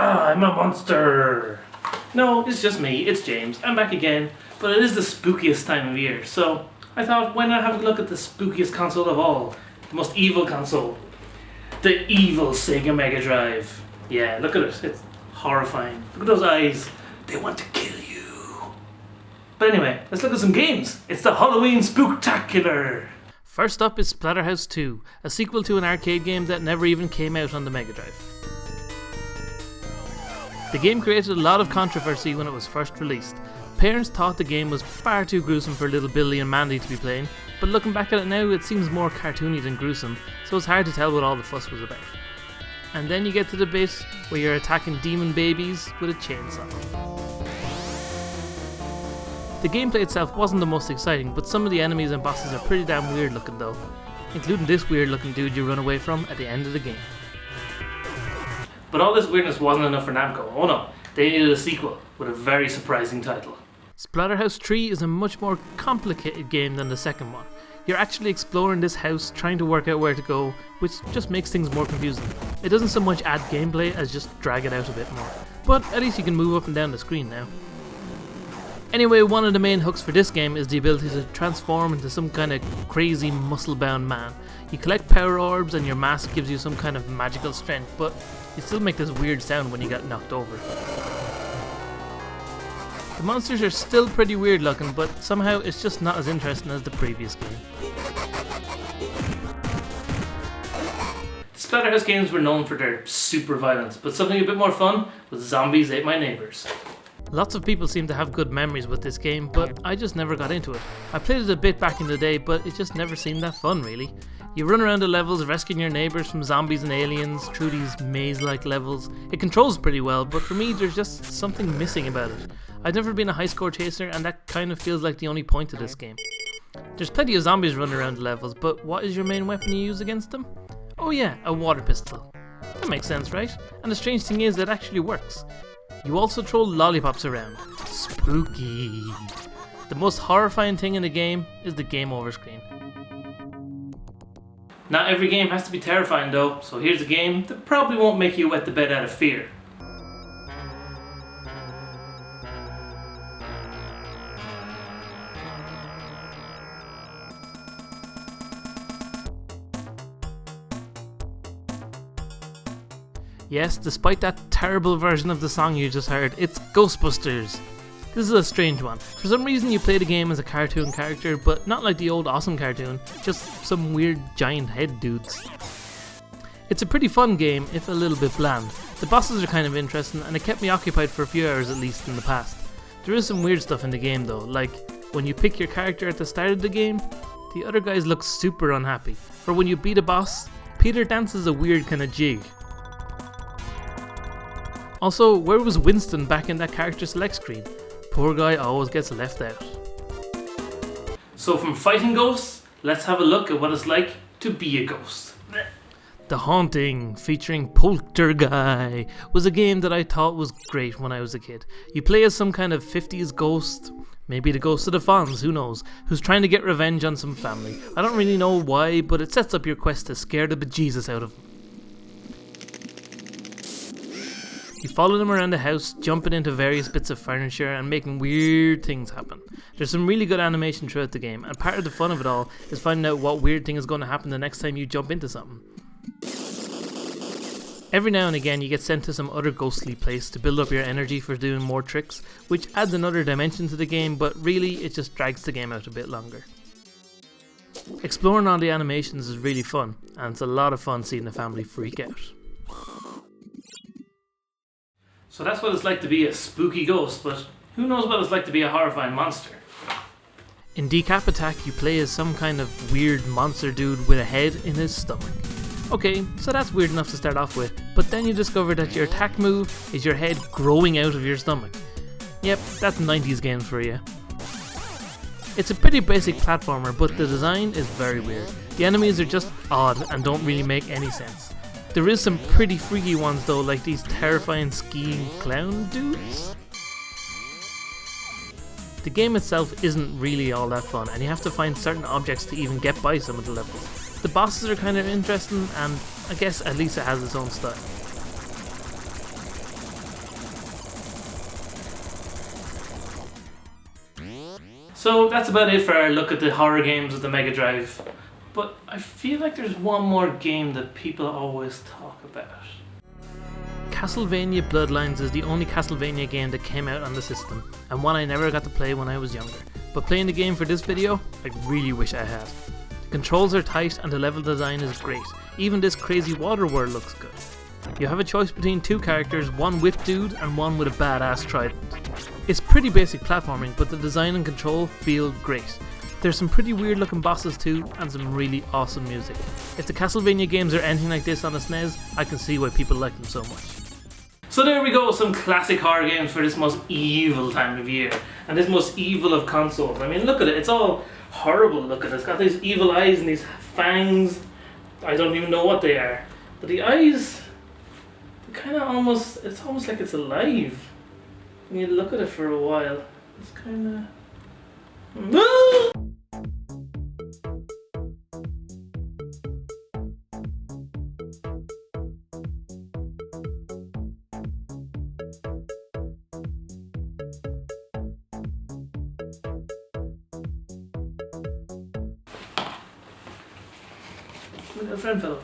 I'm a monster! No, it's just me, it's James. I'm back again, but it is the spookiest time of year, so I thought, why not have a look at the spookiest console of all? The most evil console. The evil Sega Mega Drive. Yeah, look at it, it's horrifying. Look at those eyes. They want to kill you. But anyway, let's look at some games. It's the Halloween Spooktacular. First up is Splatterhouse II, a sequel to an arcade game that never even came out on the Mega Drive. The game created a lot of controversy when it was first released. Parents thought the game was far too gruesome for little Billy and Mandy to be playing, but looking back at it now, it seems more cartoony than gruesome, so it's hard to tell what all the fuss was about. And then you get to the bit where you're attacking demon babies with a chainsaw. The gameplay itself wasn't the most exciting, but some of the enemies and bosses are pretty damn weird looking though, including this weird looking dude you run away from at the end of the game. But all this weirdness wasn't enough for Namco. Oh no, they needed a sequel with a very surprising title. Splatterhouse III is a much more complicated game than the second one. You're actually exploring this house, trying to work out where to go, which just makes things more confusing. It doesn't so much add gameplay as just drag it out a bit more. But at least you can move up and down the screen now. Anyway, one of the main hooks for this game is the ability to transform into some kind of crazy muscle-bound man. You collect power orbs and your mask gives you some kind of magical strength, but you still make this weird sound when you get knocked over. The monsters are still pretty weird looking, but somehow it's just not as interesting as the previous game. The Splatterhouse games were known for their super violence, but something a bit more fun was Zombies Ate My Neighbours. Lots of people seem to have good memories with this game, but I just never got into it. I played it a bit back in the day, but it just never seemed that fun really. You run around the levels rescuing your neighbours from zombies and aliens through these maze-like levels. It controls pretty well, but for me there's just something missing about it. I've never been a high score chaser, and that kind of feels like the only point of this game. There's plenty of zombies running around the levels, but what is your main weapon you use against them? Oh yeah, a water pistol. That makes sense, right? And the strange thing is, it actually works. You also throw lollipops around. Spooky. The most horrifying thing in the game is the game over screen. Not every game has to be terrifying though, so here's a game that probably won't make you wet the bed out of fear. Yes, despite that terrible version of the song you just heard, it's Ghostbusters. This is a strange one. For some reason you play the game as a cartoon character, but not like the old awesome cartoon, just some weird giant head dudes. It's a pretty fun game, if a little bit bland. The bosses are kind of interesting, and it kept me occupied for a few hours at least in the past. There is some weird stuff in the game though, like when you pick your character at the start of the game, the other guys look super unhappy. Or when you beat a boss, Peter dances a weird kind of jig. Also, where was Winston back in that character select screen? Poor guy always gets left out. So from fighting ghosts, let's have a look at what it's like to be a ghost. The Haunting, featuring Polterguy, was a game that I thought was great when I was a kid. You play as some kind of 50s ghost, maybe the ghost of the Fonz, who knows, who's trying to get revenge on some family. I don't really know why, but it sets up your quest to scare the bejesus out of them. You follow them around the house, jumping into various bits of furniture and making weird things happen. There's some really good animation throughout the game, and part of the fun of it all is finding out what weird thing is going to happen the next time you jump into something. Every now and again you get sent to some other ghostly place to build up your energy for doing more tricks, which adds another dimension to the game, but really it just drags the game out a bit longer. Exploring all the animations is really fun, and it's a lot of fun seeing the family freak out. So that's what it's like to be a spooky ghost, but who knows what it's like to be a horrifying monster? In Decap Attack, you play as some kind of weird monster dude with a head in his stomach. Okay, so that's weird enough to start off with, but then you discover that your attack move is your head growing out of your stomach. Yep, that's 90s games for you. It's a pretty basic platformer, but the design is very weird. The enemies are just odd and don't really make any sense. There is some pretty freaky ones though, like these terrifying skiing clown dudes. The game itself isn't really all that fun, and you have to find certain objects to even get by some of the levels. The bosses are kind of interesting, and I guess at least it has its own style. So that's about it for our look at the horror games of the Mega Drive. But I feel like there's one more game that people always talk about. Castlevania Bloodlines is the only Castlevania game that came out on the system, and one I never got to play when I was younger. But playing the game for this video, I really wish I had. The controls are tight and the level design is great. Even this crazy water world looks good. You have a choice between two characters, one whip dude and one with a badass trident. It's pretty basic platforming, but the design and control feel great. There's some pretty weird looking bosses too, and some really awesome music. If the Castlevania games are anything like this on a SNES, I can see why people like them so much. So there we go, some classic horror games for this most evil time of year. And this most evil of consoles. I mean, look at it, it's all horrible looking. It's got these evil eyes and these fangs. I don't even know what they are. But the eyes, kind of almost, it's almost like it's alive. When you look at it for a while, it's kind of... A friend fell over.